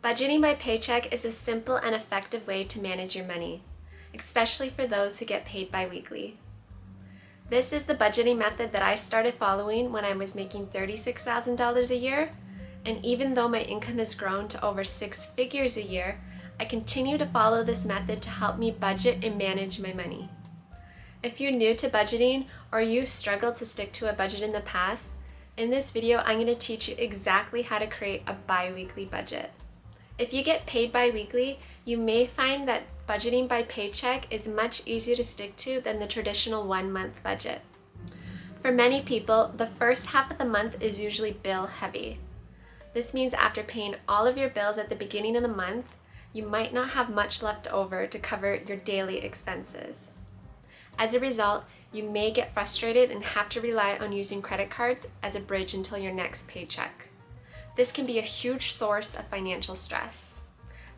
Budgeting by paycheck is a simple and effective way to manage your money, especially for those who get paid biweekly. This is the budgeting method that I started following when I was making $36,000 a year, and even though my income has grown to over 6 figures a year, I continue to follow this method to help me budget and manage my money. If you're new to budgeting or you struggled to stick to a budget in the past, in this video I'm going to teach you exactly how to create a bi-weekly budget. If you get paid bi-weekly, you may find that budgeting by paycheck is much easier to stick to than the traditional 1-month budget. For many people, the first half of the month is usually bill heavy. This means after paying all of your bills at the beginning of the month, you might not have much left over to cover your daily expenses. As a result, you may get frustrated and have to rely on using credit cards as a bridge until your next paycheck. This can be a huge source of financial stress.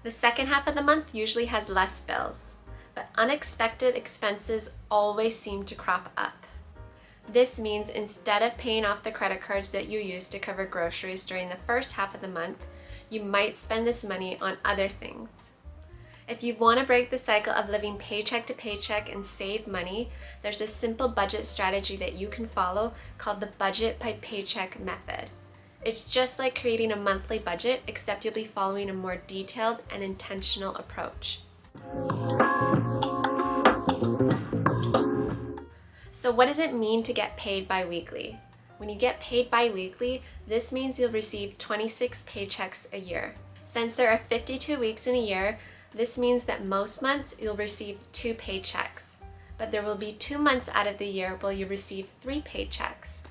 The second half of the month usually has less bills, but unexpected expenses always seem to crop up. This means instead of paying off the credit cards that you use to cover groceries during the first half of the month, you might spend this money on other things. If you want to break the cycle of living paycheck to paycheck and save money, there's a simple budget strategy that you can follow called the budget by paycheck method. It's just like creating a monthly budget, except you'll be following a more detailed and intentional approach. So what does it mean to get paid bi-weekly? When you get paid bi-weekly, this means you'll receive 26 paychecks a year. Since there are 52 weeks in a year, this means that most months you'll receive 2 paychecks, but there will be 2 months out of the year where you receive 3 paychecks.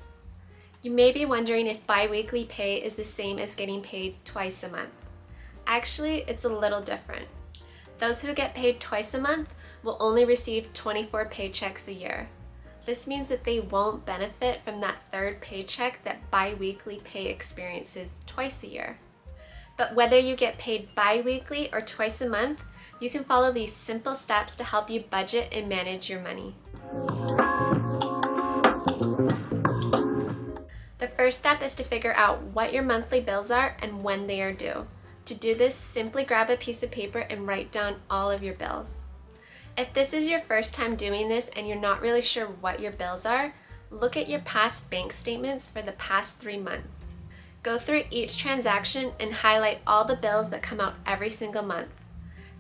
You may be wondering if bi-weekly pay is the same as getting paid twice a month. Actually, it's a little different. Those who get paid twice a month will only receive 24 paychecks a year. This means that they won't benefit from that third paycheck that bi-weekly pay experiences twice a year. But whether you get paid bi-weekly or twice a month, you can follow these simple steps to help you budget and manage your money. The first step is to figure out what your monthly bills are and when they are due. To do this, simply grab a piece of paper and write down all of your bills. If this is your first time doing this and you're not really sure what your bills are, look at your past bank statements for the past 3 months. Go through each transaction and highlight all the bills that come out every single month.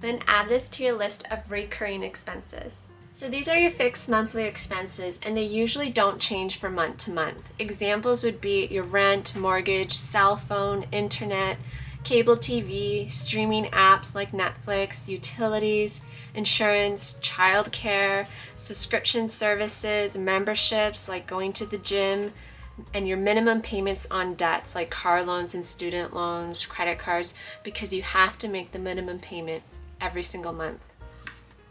Then add this to your list of recurring expenses. So these are your fixed monthly expenses, and they usually don't change from month to month. Examples would be your rent, mortgage, cell phone, internet, cable TV, streaming apps like Netflix, utilities, insurance, childcare, subscription services, memberships like going to the gym, and your minimum payments on debts like car loans and student loans, credit cards, because you have to make the minimum payment every single month.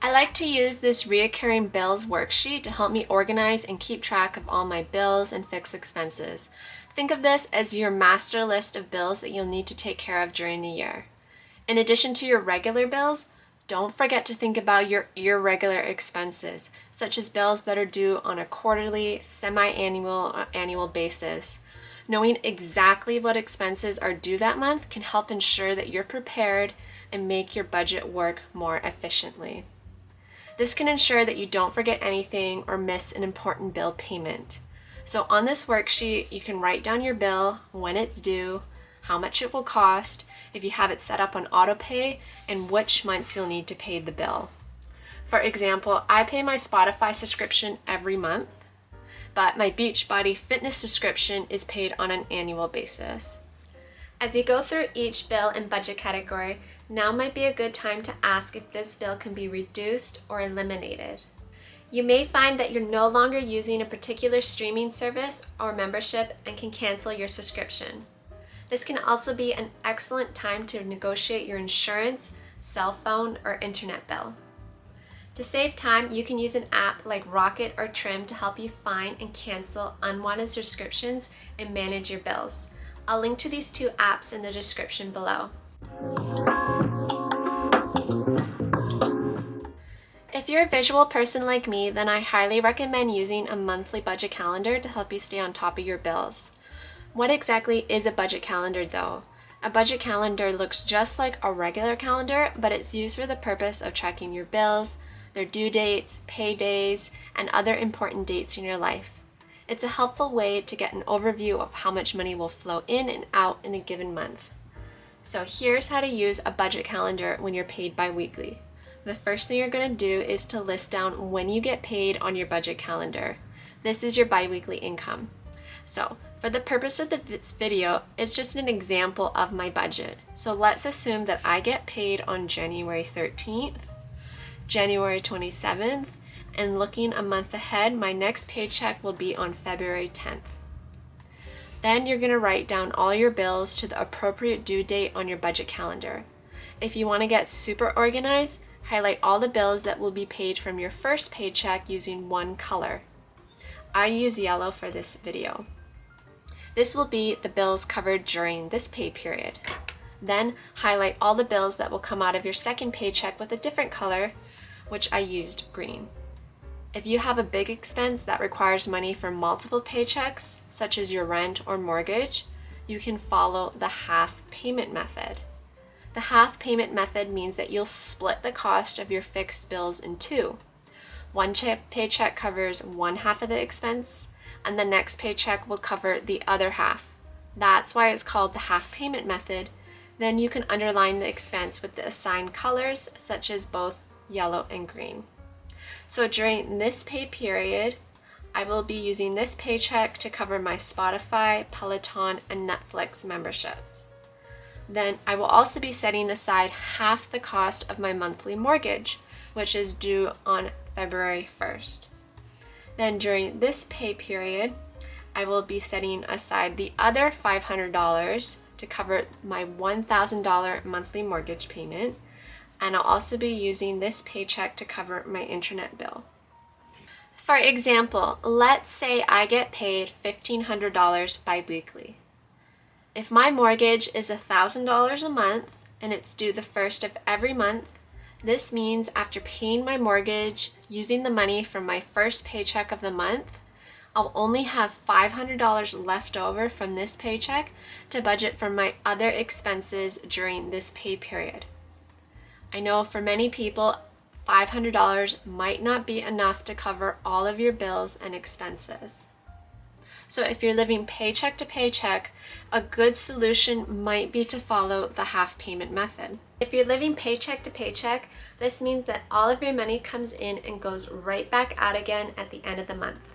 I like to use this reoccurring bills worksheet to help me organize and keep track of all my bills and fixed expenses. Think of this as your master list of bills that you'll need to take care of during the year. In addition to your regular bills, don't forget to think about your irregular expenses, such as bills that are due on a quarterly, semi-annual, or annual basis. Knowing exactly what expenses are due that month can help ensure that you're prepared and make your budget work more efficiently. This can ensure that you don't forget anything or miss an important bill payment. So on this worksheet, you can write down your bill, when it's due, how much it will cost, if you have it set up on auto pay, and which months you'll need to pay the bill. For example, I pay my Spotify subscription every month, but my Beachbody fitness subscription is paid on an annual basis. As you go through each bill and budget category, now might be a good time to ask if this bill can be reduced or eliminated. You may find that you're no longer using a particular streaming service or membership and can cancel your subscription. This can also be an excellent time to negotiate your insurance, cell phone, or internet bill. To save time, you can use an app like Rocket or Trim to help you find and cancel unwanted subscriptions and manage your bills. I'll link to these 2 apps in the description below. If you're a visual person like me, then I highly recommend using a monthly budget calendar to help you stay on top of your bills. What exactly is a budget calendar though? A budget calendar looks just like a regular calendar, but it's used for the purpose of tracking your bills, their due dates, paydays, and other important dates in your life. It's a helpful way to get an overview of how much money will flow in and out in a given month. So here's how to use a budget calendar when you're paid bi-weekly. The first thing you're going to do is to list down when you get paid on your budget calendar. This is your bi-weekly income. So for the purpose of this video, it's just an example of my budget. So let's assume that I get paid on January 13th, January 27th, and looking a month ahead, my next paycheck will be on February 10th. Then you're going to write down all your bills to the appropriate due date on your budget calendar. If you want to get super organized, highlight all the bills that will be paid from your first paycheck using one color. I use yellow for this video. This will be the bills covered during this pay period. Then highlight all the bills that will come out of your second paycheck with a different color, which I used green. If you have a big expense that requires money for multiple paychecks, such as your rent or mortgage, you can follow the half payment method. The half payment method means that you'll split the cost of your fixed bills in two. One paycheck covers one half of the expense, and the next paycheck will cover the other half. That's why it's called the half payment method. Then you can underline the expense with the assigned colors, such as both yellow and green. So during this pay period, I will be using this paycheck to cover my Spotify, Peloton, and Netflix memberships. Then I will also be setting aside half the cost of my monthly mortgage, which is due on February 1st. Then during this pay period, I will be setting aside the other $500 to cover my $1,000 monthly mortgage payment, and I'll also be using this paycheck to cover my internet bill. For example, let's say I get paid $1,500 bi-weekly. If my mortgage is $1,000 a month and it's due the first of every month, this means after paying my mortgage using the money from my first paycheck of the month, I'll only have $500 left over from this paycheck to budget for my other expenses during this pay period. I know for many people, $500 might not be enough to cover all of your bills and expenses. So if you're living paycheck to paycheck, a good solution might be to follow the half payment method. If you're living paycheck to paycheck, this means that all of your money comes in and goes right back out again at the end of the month.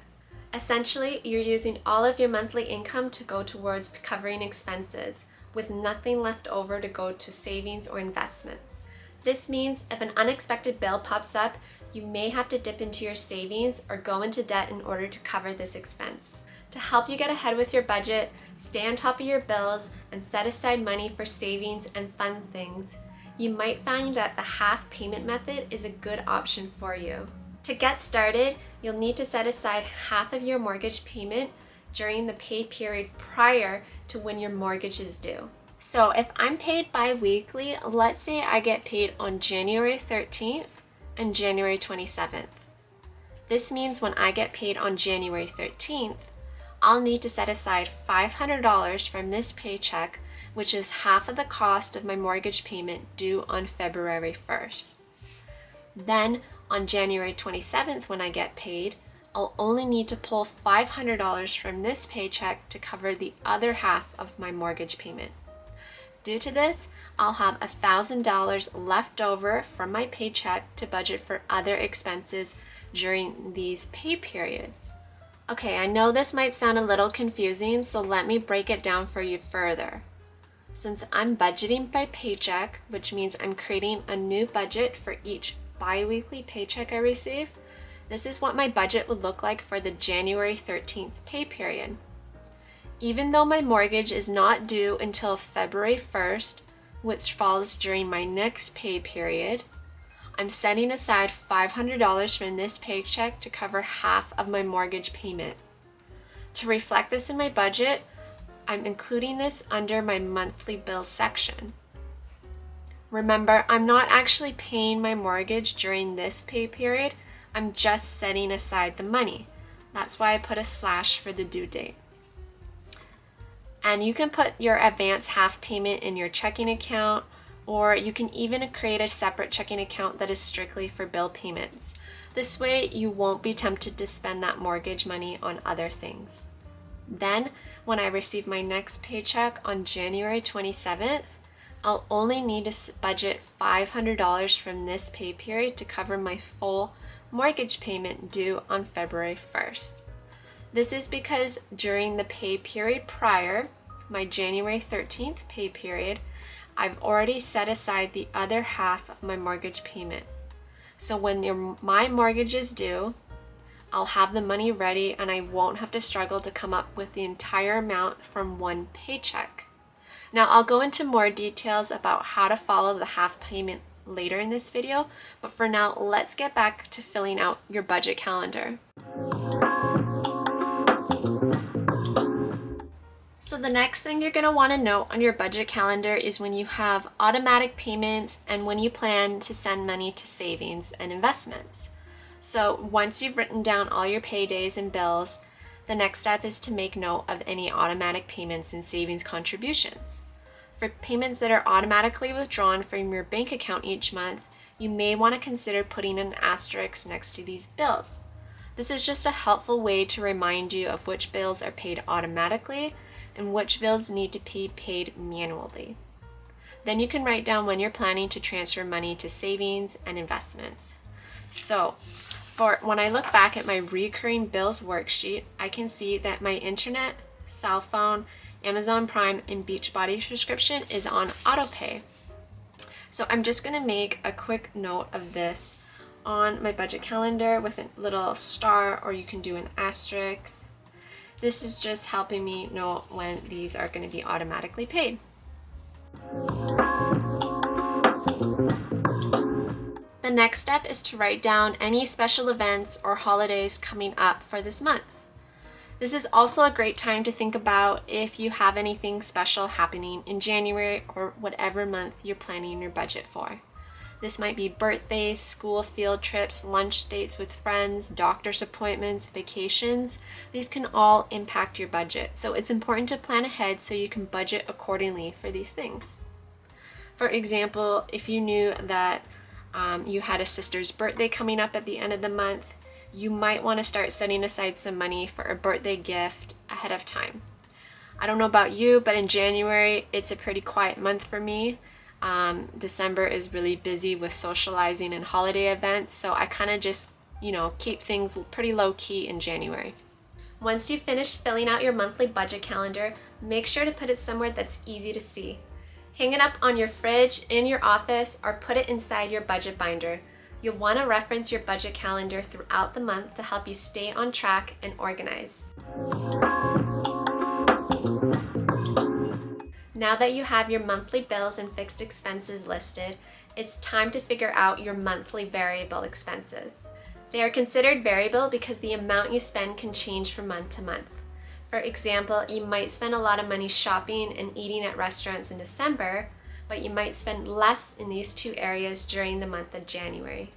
Essentially, you're using all of your monthly income to go towards covering expenses, with nothing left over to go to savings or investments. This means if an unexpected bill pops up, you may have to dip into your savings or go into debt in order to cover this expense. To help you get ahead with your budget, stay on top of your bills, and set aside money for savings and fun things, you might find that the half payment method is a good option for you. To get started, you'll need to set aside half of your mortgage payment during the pay period prior to when your mortgage is due. So if I'm paid bi-weekly, let's say I get paid on January 13th and January 27th. This means when I get paid on January 13th, I'll need to set aside $500 from this paycheck, which is half of the cost of my mortgage payment due on February 1st. Then on January 27th, when I get paid, I'll only need to pull $500 from this paycheck to cover the other half of my mortgage payment. Due to this, I'll have $1,000 left over from my paycheck to budget for other expenses during these pay periods. Okay, I know this might sound a little confusing, so let me break it down for you further. Since I'm budgeting by paycheck, which means I'm creating a new budget for each bi-weekly paycheck I receive, this is what my budget would look like for the January 13th pay period. Even though my mortgage is not due until February 1st, which falls during my next pay period, I'm setting aside $500 from this paycheck to cover half of my mortgage payment. To reflect this in my budget, I'm including this under my monthly bill section. Remember, I'm not actually paying my mortgage during this pay period, I'm just setting aside the money. That's why I put a slash for the due date. And you can put your advance half payment in your checking account, or you can even create a separate checking account that is strictly for bill payments. This way you won't be tempted to spend that mortgage money on other things. Then, when I receive my next paycheck on January 27th, I'll only need to budget $500 from this pay period to cover my full mortgage payment due on February 1st. This is because during the pay period prior, my January 13th pay period, I've already set aside the other half of my mortgage payment. So when my mortgage is due, I'll have the money ready and I won't have to struggle to come up with the entire amount from one paycheck. Now I'll go into more details about how to follow the half payment later in this video, but for now, let's get back to filling out your budget calendar. So the next thing you're going to want to note on your budget calendar is when you have automatic payments and when you plan to send money to savings and investments. So once you've written down all your paydays and bills, the next step is to make note of any automatic payments and savings contributions. For payments that are automatically withdrawn from your bank account each month, you may want to consider putting an asterisk next to these bills. This is just a helpful way to remind you of which bills are paid automatically and which bills need to be paid manually. Then you can write down when you're planning to transfer money to savings and investments. So, when I look back at my recurring bills worksheet, I can see that my internet, cell phone, Amazon Prime, and Beachbody subscription is on autopay. So I'm just going to make a quick note of this on my budget calendar with a little star, or you can do an asterisk. This is just helping me know when these are going to be automatically paid. The next step is to write down any special events or holidays coming up for this month. This is also a great time to think about if you have anything special happening in January or whatever month you're planning your budget for. This might be birthdays, school field trips, lunch dates with friends, doctor's appointments, vacations. These can all impact your budget, so it's important to plan ahead so you can budget accordingly for these things. For example, if you knew that you had a sister's birthday coming up at the end of the month, you might want to start setting aside some money for a birthday gift ahead of time. I don't know about you, but in January, it's a pretty quiet month for me. December is really busy with socializing and holiday events, so I kind of just, keep things pretty low key in January. Once you finish filling out your monthly budget calendar, make sure to put it somewhere that's easy to see. Hang it up on your fridge, in your office, or put it inside your budget binder. You'll want to reference your budget calendar throughout the month to help you stay on track and organized. Now that you have your monthly bills and fixed expenses listed, it's time to figure out your monthly variable expenses. They are considered variable because the amount you spend can change from month to month. For example, you might spend a lot of money shopping and eating at restaurants in December, but you might spend less in these two areas during the month of January.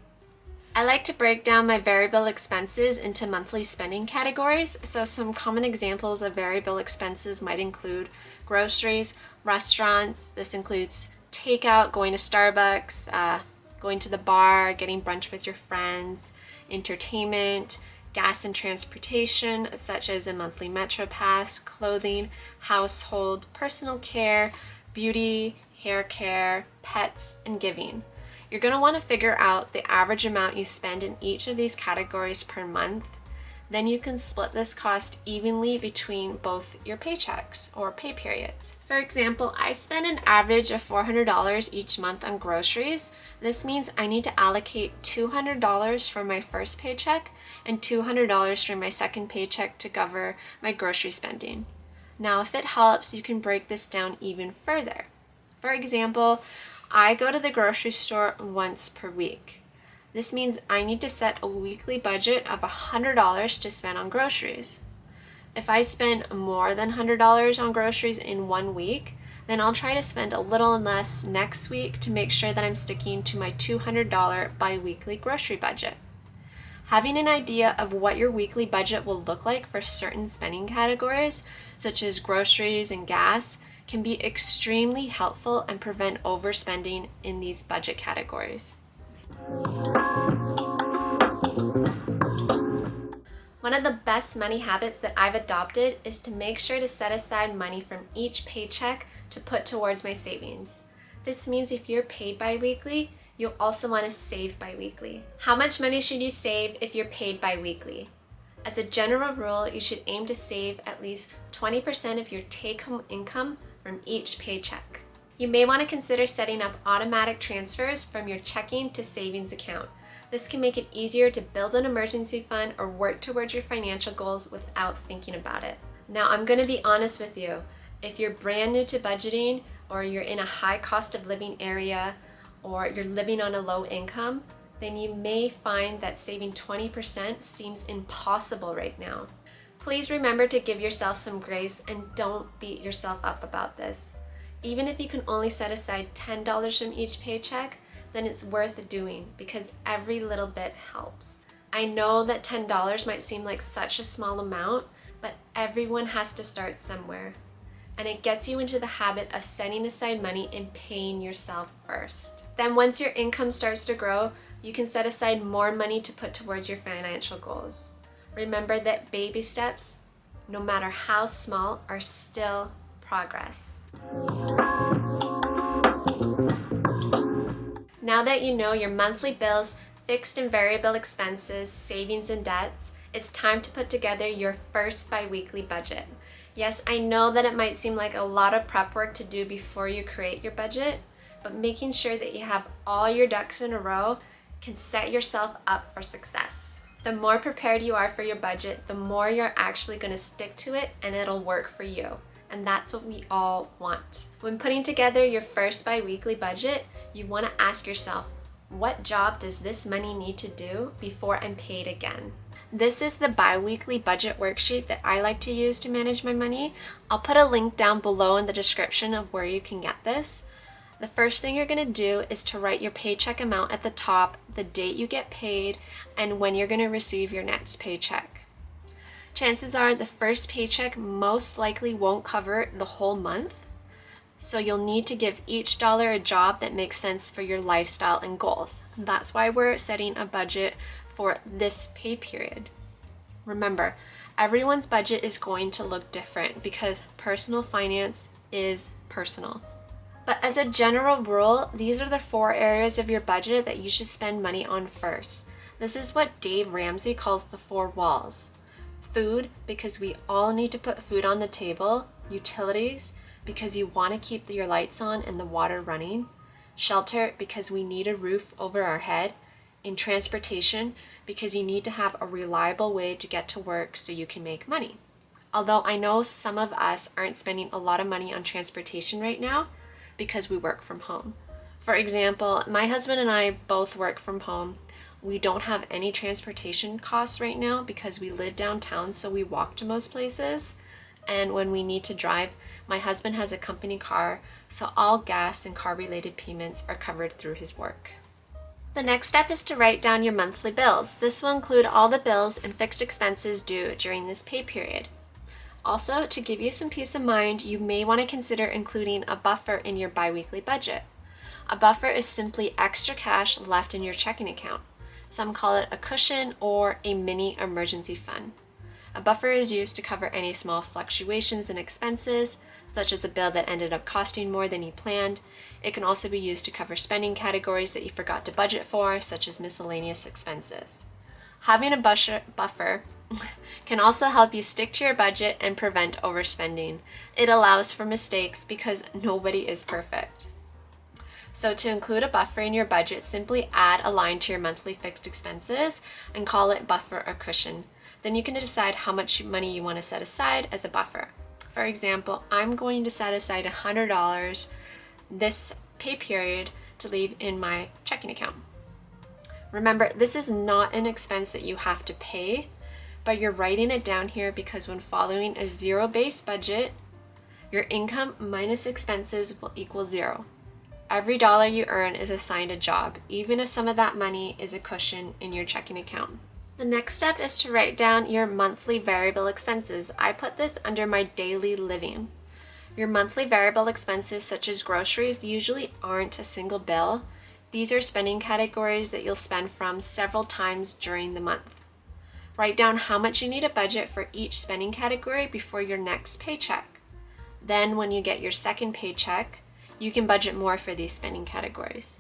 I like to break down my variable expenses into monthly spending categories, so some common examples of variable expenses might include groceries, restaurants. This includes takeout, going to Starbucks, going to the bar, getting brunch with your friends, entertainment, gas and transportation, such as a monthly Metro Pass, clothing, household, personal care, beauty, hair care, pets, and giving. You're going to want to figure out the average amount you spend in each of these categories per month. Then you can split this cost evenly between both your paychecks or pay periods. For example, I spend an average of $400 each month on groceries. This means I need to allocate $200 for my first paycheck and $200 for my second paycheck to cover my grocery spending. Now, if it helps, you can break this down even further. For example, I go to the grocery store once per week. This means I need to set a weekly budget of $100 to spend on groceries. If I spend more than $100 on groceries in 1 week, then I'll try to spend a little less next week to make sure that I'm sticking to my $200 biweekly grocery budget. Having an idea of what your weekly budget will look like for certain spending categories, such as groceries and gas, can be extremely helpful and prevent overspending in these budget categories. One of the best money habits that I've adopted is to make sure to set aside money from each paycheck to put towards my savings. This means if you're paid bi-weekly, you'll also want to save bi-weekly. How much money should you save if you're paid bi-weekly? As a general rule, you should aim to save at least 20% of your take-home income from each paycheck. You may want to consider setting up automatic transfers from your checking to savings account. This can make it easier to build an emergency fund or work towards your financial goals without thinking about it. Now, I'm going to be honest with you. If you're brand new to budgeting, or you're in a high cost of living area, or you're living on a low income, then you may find that saving 20% seems impossible right now. Please remember to give yourself some grace and don't beat yourself up about this. Even if you can only set aside $10 from each paycheck, then it's worth doing because every little bit helps. I know that $10 might seem like such a small amount, but everyone has to start somewhere. And it gets you into the habit of setting aside money and paying yourself first. Then once your income starts to grow, you can set aside more money to put towards your financial goals. Remember that baby steps, no matter how small, are still progress. Now that you know your monthly bills, fixed and variable expenses, savings and debts, it's time to put together your first bi-weekly budget. Yes, I know that it might seem like a lot of prep work to do before you create your budget, but making sure that you have all your ducks in a row can set yourself up for success. The more prepared you are for your budget, the more you're actually going to stick to it and it'll work for you. And that's what we all want. When putting together your first bi-weekly budget, you want to ask yourself, what job does this money need to do before I'm paid again? This is the bi-weekly budget worksheet that I like to use to manage my money. I'll put a link down below in the description of where you can get this. The first thing you're going to do is to write your paycheck amount at the top, the date you get paid, and when you're going to receive your next paycheck. Chances are the first paycheck most likely won't cover the whole month, so you'll need to give each dollar a job that makes sense for your lifestyle and goals. That's why we're setting a budget for this pay period. Remember, everyone's budget is going to look different because personal finance is personal. But as a general rule, these are the 4 areas of your budget that you should spend money on first. This is what Dave Ramsey calls the 4 walls. Food, because we all need to put food on the table. Utilities, because you want to keep your lights on and the water running. Shelter, because we need a roof over our head. In transportation, because you need to have a reliable way to get to work so you can make money. Although I know some of us aren't spending a lot of money on transportation right now because we work from home. For example, my husband and I both work from home. We don't have any transportation costs right now because we live downtown, so we walk to most places. And when we need to drive, my husband has a company car, so all gas and car-related payments are covered through his work. The next step is to write down your monthly bills. This will include all the bills and fixed expenses due during this pay period. Also, to give you some peace of mind, you may want to consider including a buffer in your bi-weekly budget. A buffer is simply extra cash left in your checking account. Some call it a cushion or a mini emergency fund. A buffer is used to cover any small fluctuations in expenses, such as a bill that ended up costing more than you planned. It can also be used to cover spending categories that you forgot to budget for, such as miscellaneous expenses. Having a buffer can also help you stick to your budget and prevent overspending. It allows for mistakes because nobody is perfect. So to include a buffer in your budget, simply add a line to your monthly fixed expenses and call it buffer or cushion. Then you can decide how much money you want to set aside as a buffer. For example, I'm going to set aside $100 this pay period to leave in my checking account. Remember, this is not an expense that you have to pay, but you're writing it down here because when following a zero-based budget, your income minus expenses will equal 0. Every dollar you earn is assigned a job, even if some of that money is a cushion in your checking account. The The next step is to write down your monthly variable expenses. I put this under my daily living. Your monthly variable expenses, such as groceries, usually aren't a single bill. These are spending categories that you'll spend from several times during the month. Write down how much you need to budget for each spending category before your next paycheck. Then when you get your second paycheck, you can budget more for these spending categories.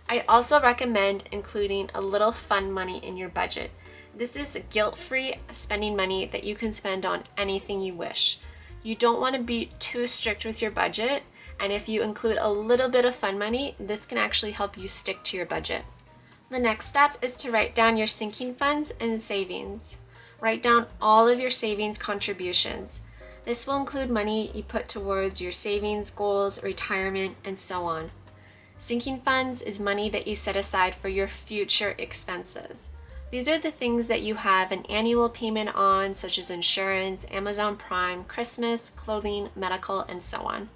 I also recommend including a little fun money in your budget. This is guilt-free spending money that you can spend on anything you wish. You don't want to be too strict with your budget, and if you include a little bit of fun money, this can actually help you stick to your budget. The next step is to write down your sinking funds and savings. Write down all of your savings contributions. This will include money you put towards your savings goals, retirement, and so on. Sinking funds is money that you set aside for your future expenses. These are the things that you have an annual payment on, such as insurance, Amazon Prime, Christmas, clothing, medical, and so on.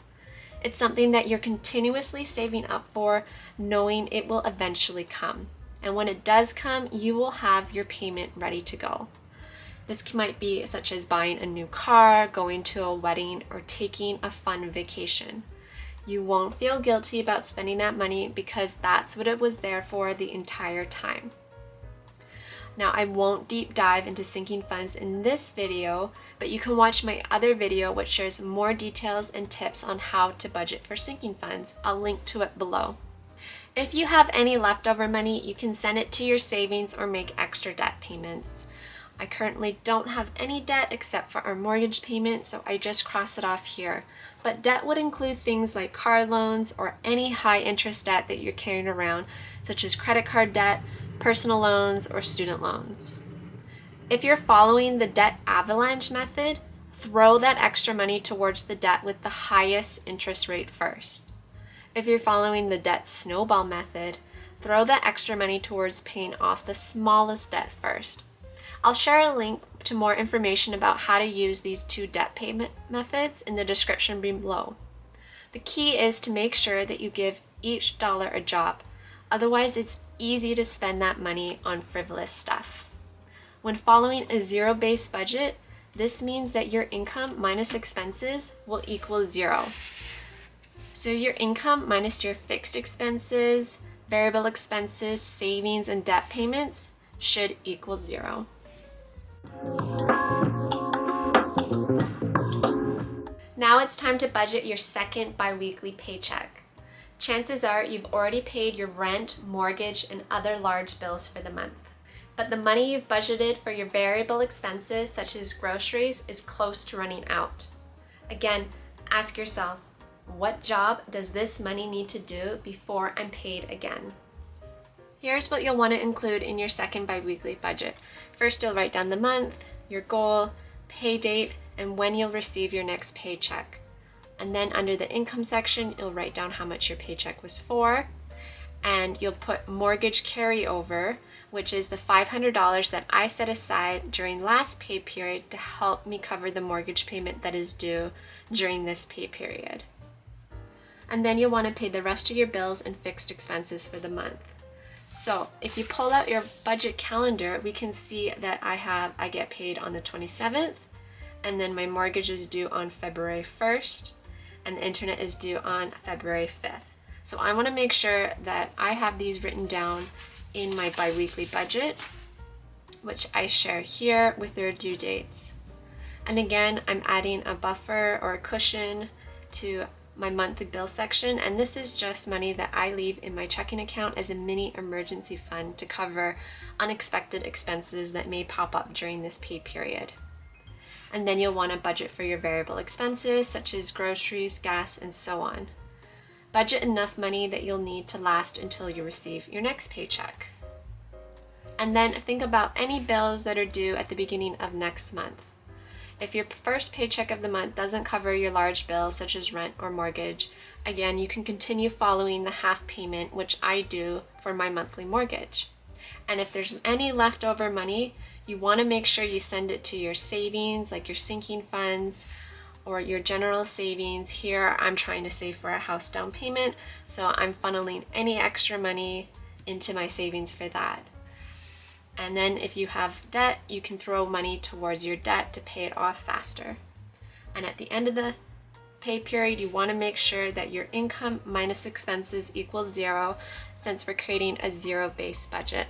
It's something that you're continuously saving up for, knowing it will eventually come. And when it does come, you will have your payment ready to go. This might be such as buying a new car, going to a wedding, or taking a fun vacation. You won't feel guilty about spending that money because that's what it was there for the entire time. Now, I won't deep dive into sinking funds in this video, but you can watch my other video which shares more details and tips on how to budget for sinking funds. I'll link to it below. If you have any leftover money, you can send it to your savings or make extra debt payments. I currently don't have any debt except for our mortgage payment, so I just cross it off here. But debt would include things like car loans or any high interest debt that you're carrying around, such as credit card debt, personal loans, or student loans. If you're following the debt avalanche method, throw that extra money towards the debt with the highest interest rate first. If you're following the debt snowball method, throw that extra money towards paying off the smallest debt first. I'll share a link to more information about how to use these two debt payment methods in the description below. The key is to make sure that you give each dollar a job. Otherwise, it's easy to spend that money on frivolous stuff. When following a zero-based budget, this means that your income minus expenses will equal zero. So your income minus your fixed expenses, variable expenses, savings, and debt payments should equal zero. Now it's time to budget your second biweekly paycheck. Chances are you've already paid your rent, mortgage, and other large bills for the month. But the money you've budgeted for your variable expenses, such as groceries, is close to running out. Again, ask yourself, what job does this money need to do before I'm paid again? Here's what you'll want to include in your second biweekly budget. First, you'll write down the month, your goal, pay date, and when you'll receive your next paycheck. And then under the income section, you'll write down how much your paycheck was for, and you'll put mortgage carryover, which is the $500 that I set aside during last pay period to help me cover the mortgage payment that is due during this pay period. And then you'll want to pay the rest of your bills and fixed expenses for the month. So if you pull out your budget calendar, we can see that I get paid on the 27th, and then my mortgage is due on February 1st, and the internet is due on February 5th. So I want to make sure that I have these written down in my biweekly budget, which I share here with their due dates. And again, I'm adding a buffer or a cushion to my monthly bill section, and this is just money that I leave in my checking account as a mini emergency fund to cover unexpected expenses that may pop up during this pay period. And then you'll want to budget for your variable expenses such as groceries, gas, and so on. Budget enough money that you'll need to last until you receive your next paycheck. And then think about any bills that are due at the beginning of next month. If your first paycheck of the month doesn't cover your large bills such as rent or mortgage, again, you can continue following the half payment, which I do for my monthly mortgage. And if there's any leftover money, you want to make sure you send it to your savings, like your sinking funds or your general savings. Here, I'm trying to save for a house down payment, so I'm funneling any extra money into my savings for that. And then if you have debt, you can throw money towards your debt to pay it off faster. And at the end of the pay period, you want to make sure that your income minus expenses equals 0, since we're creating a zero-based budget.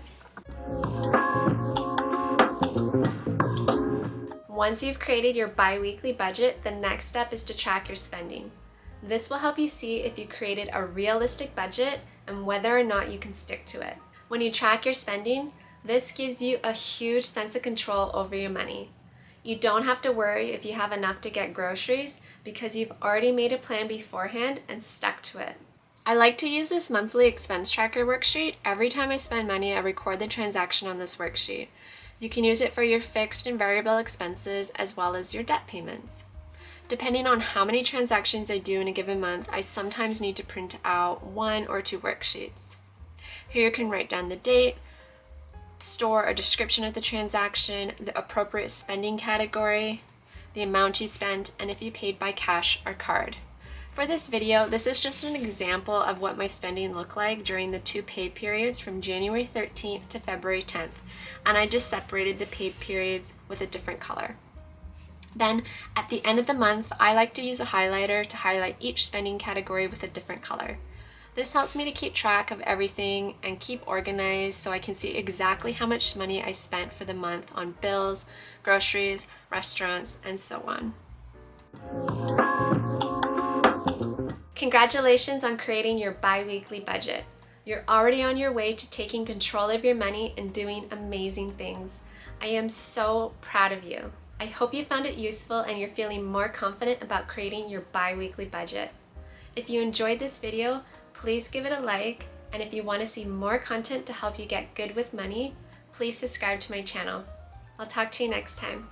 Once you've created your bi-weekly budget, the next step is to track your spending. This will help you see if you created a realistic budget and whether or not you can stick to it. When you track your spending, this gives you a huge sense of control over your money. You don't have to worry if you have enough to get groceries because you've already made a plan beforehand and stuck to it. I like to use this monthly expense tracker worksheet. Every time I spend money, I record the transaction on this worksheet. You can use it for your fixed and variable expenses as well as your debt payments. Depending on how many transactions I do in a given month, I sometimes need to print out 1 or 2 worksheets. Here you can write down the date, store a description of the transaction, the appropriate spending category, the amount you spent, and if you paid by cash or card. For this video, this is just an example of what my spending looked like during the 2 paid periods from January 13th to February 10th, and I just separated the paid periods with a different color. Then, at the end of the month, I like to use a highlighter to highlight each spending category with a different color. This helps me to keep track of everything and keep organized so I can see exactly how much money I spent for the month on bills, groceries, restaurants, and so on. Congratulations on creating your bi-weekly budget. You're already on your way to taking control of your money and doing amazing things. I am so proud of you. I hope you found it useful and you're feeling more confident about creating your bi-weekly budget. If you enjoyed this video, please give it a like, and if you want to see more content to help you get good with money, please subscribe to my channel. I'll talk to you next time.